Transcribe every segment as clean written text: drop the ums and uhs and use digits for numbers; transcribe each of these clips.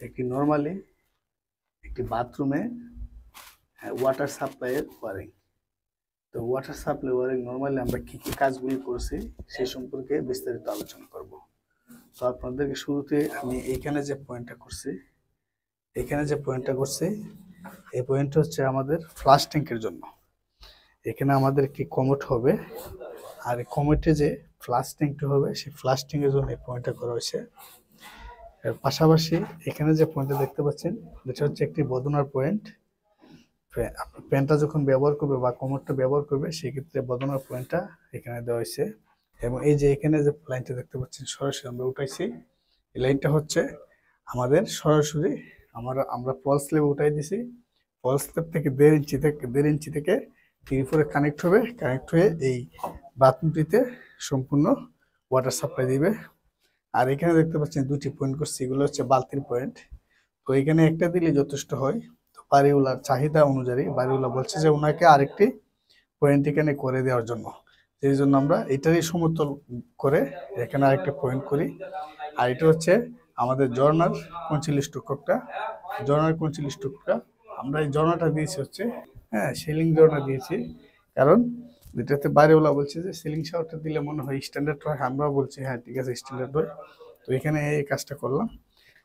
একটি নর্মালি একটি বাথরুমে ওয়াটার সাপ্লাইয়ের ওয়ারিং। তো ওয়াটার সাপ্লাই ওয়ারিং নর্মালি আমরা কি কি কাজগুলি করছি সেই সম্পর্কে বিস্তারিত আলোচনা করব। তো আপনাদেরকে শুরুতে আমি এখানে যে পয়েন্টটা করছি এই পয়েন্টটা হচ্ছে আমাদের ফ্লাশ ট্যাঙ্কের জন্য। এখানে আমাদের একটি কমোড হবে, আর এই কমোডে যে ফ্লাশ ট্যাঙ্কটা হবে সেই ফ্লাশ ট্যাঙ্কের জন্য এই পয়েন্টটা করা হয়েছে। এর পাশাপাশি এখানে যে পয়েন্টটা দেখতে পাচ্ছেন এটা হচ্ছে একটি বদনার পয়েন্ট। পেনটা যখন ব্যবহার করবে বা কমোডটা ব্যবহার করবে সেক্ষেত্রে বদনার পয়েন্টটা এখানে দেওয়া হয়েছে। এবং এই যে এখানে যে লাইনটা দেখতে পাচ্ছেন সরাসরি আমরা উঠাইছি, এই লাইনটা হচ্ছে আমাদের সরাসরি আমরা ফলস স্ল্যাবে উঠাই দিছি। ফলস স্ল্যাব থেকে 1.5 ইঞ্চি থেকে 3-4 কানেক্ট হবে, কানেক্ট হয়ে এই বাথরুমটিতে সম্পূর্ণ ওয়াটার সাপ্লাই দিবে। আর এখানে দেখতে পাচ্ছেন 2টি পয়েন্ট করছি, এগুলো হচ্ছে বালতির পয়েন্ট। তো এখানে একটা দিলে যথেষ্ট হয়। তো বাড়িওয়ালার চাহিদা অনুযায়ী বাড়িওয়ালা বলছে যে ওনাকে আরেকটি পয়েন্ট এখানে করে দেওয়ার জন্য, এই জন্য আমরা এটারই সমতল করে এখানে আরেকটা পয়েন্ট করি। আর এটা হচ্ছে আমাদের ঝর্ণার কঞ্চিল স্ট্রোকটা আমরা এই ঝর্ণাটা দিয়েছি হচ্ছে সিলিং ঝর্ণা দিয়েছি, কারণ যেটাতে বাড়িওয়ালা বলছে যে সিলিং শাওয়ারটা দিলে মনে হয় স্ট্যান্ডার্ড হয়। আমরা বলছি হ্যাঁ ঠিক আছে স্ট্যান্ডার্ড হয়। তো এখানে এই কাজটা করলাম।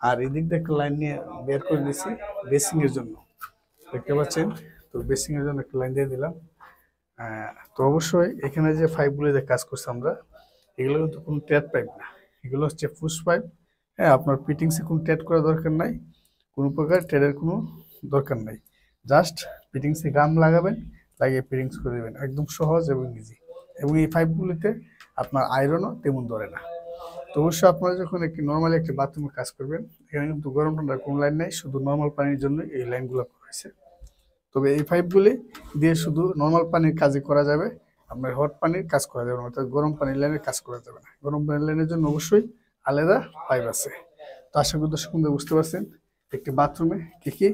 আর এদিক দিয়ে একটা লাইন নিয়ে বের করে দিয়েছি বেসিং এর জন্য, দেখতে পাচ্ছেন। তো বেসিং এর জন্য একটা লাইন দিয়ে দিলাম। তো অবশ্যই এখানে যে পাইপগুলো দিয়ে কাজ করছি আমরা, এগুলো কিন্তু কোনো ট্যাট পাইপ না, এগুলো হচ্ছে ফুস পাইপ। আপনার ফিটিংসে কোনো ট্যাট করার দরকার নাই, কোনো প্রকার ট্যাটের কোনো দরকার নাই। জাস্ট ফিটিংসে গাম লাগাবেন, লাগিয়ে ফিটিংস করে দেবেন, একদম সহজ এবং ইজি। এবং এই পাইপগুলিতে আপনার আয়রনও তেমন ধরে না। তো অবশ্যই আপনারা যখন নর্মালি একটি বাথরুমে কাজ করবেন, এখানে কিন্তু গরম ঠান্ডার কোনো লাইন নেই, শুধু নর্মাল পানির জন্য এই লাইনগুলো করা হয়েছে। তবে এই পাইপগুলি দিয়ে শুধু নর্মাল পানির কাজই করা যাবে, আপনার হট পানির কাজ করা যাবে না, অর্থাৎ গরম পানির লাইনের কাজ করা যাবে না। গরম পানির লাইনের জন্য অবশ্যই আলাদা পাইপ আছে। তো আশা করি দর্শক বন্ধুরা বুঝতে পারছেন একটি বাথরুমে কি কি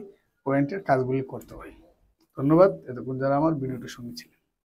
পয়েন্টের কাজগুলি করতে হয়। ধন্যবাদ এতক্ষণ যারা আমার ভিডিওটি শুনেছিলেন।